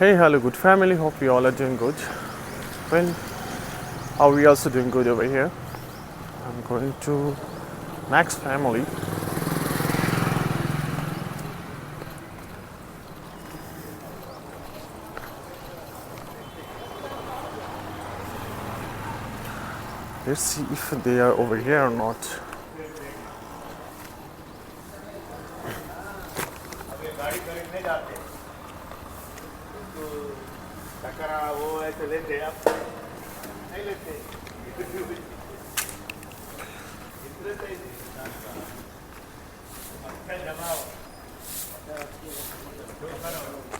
Hey, hello, good family. Hope you all are doing good. Well, are we also doing good over here? I'm going to Max Family. Let's see if they are over here or not.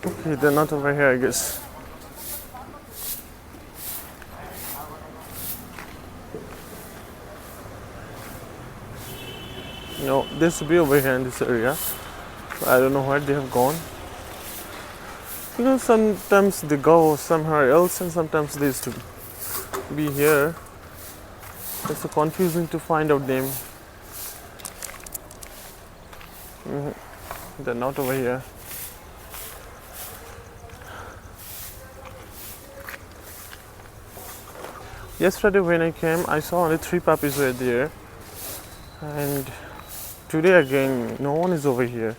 Okay, they're not over here, I guess. No, they should be over here in this area. I don't know where they have gone. Sometimes they go somewhere else and sometimes they used to be here. It's so confusing to find out them. They're not over here. Yesterday when I came, I saw only 3 puppies were there. And today again, no one is over here.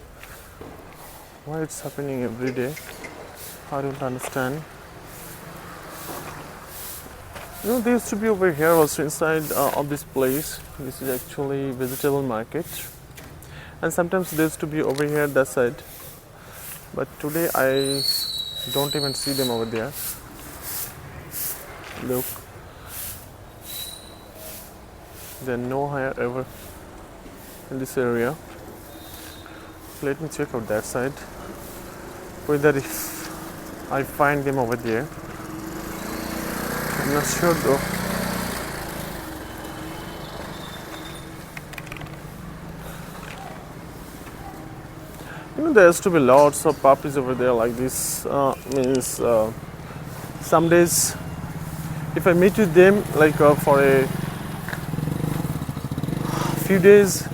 Why it's happening every day? I don't understand. They used to be over here also inside of this place. This is actually vegetable market. And sometimes they used to be over here that side. But today I don't even see them over there. Look. They're nowhere ever in this area. Let me check out that side. Whether if I find them over there. I'm not sure though. There used to be lots of puppies over there like this. Some days if I meet with them like for a few days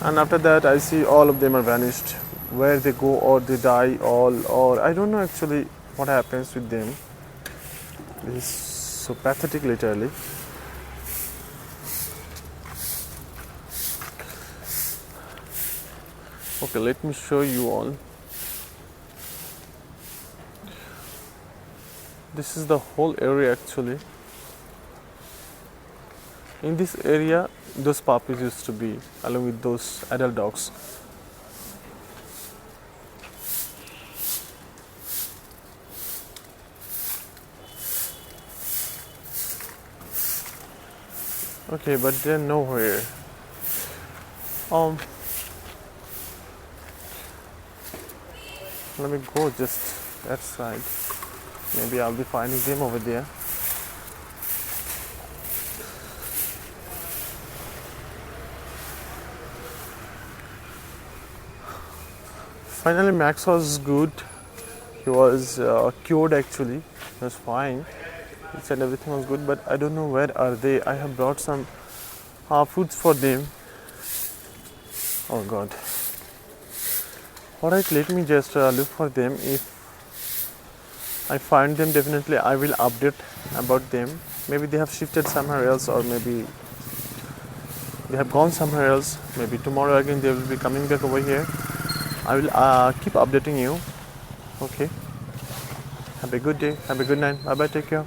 and after that I see all of them are vanished. Where they go or they die or I don't know actually what happens with them. This is so pathetic literally. Okay, let me show you all. This is the whole area actually. In this area, those puppies used to be along with those adult dogs. Okay, but they're nowhere. Let me go just that side. Maybe I'll be finding them over there. Finally, Max was good. He was cured actually. He was fine. He said everything was good, but I don't know where are they. I have brought some foods for them. Oh God. Alright, let me just look for them. If I find them, definitely I will update about them. Maybe they have shifted somewhere else or maybe they have gone somewhere else. Maybe tomorrow again they will be coming back over here. I will keep updating you. Okay. Have a good day. Have a good night. Bye bye. Take care.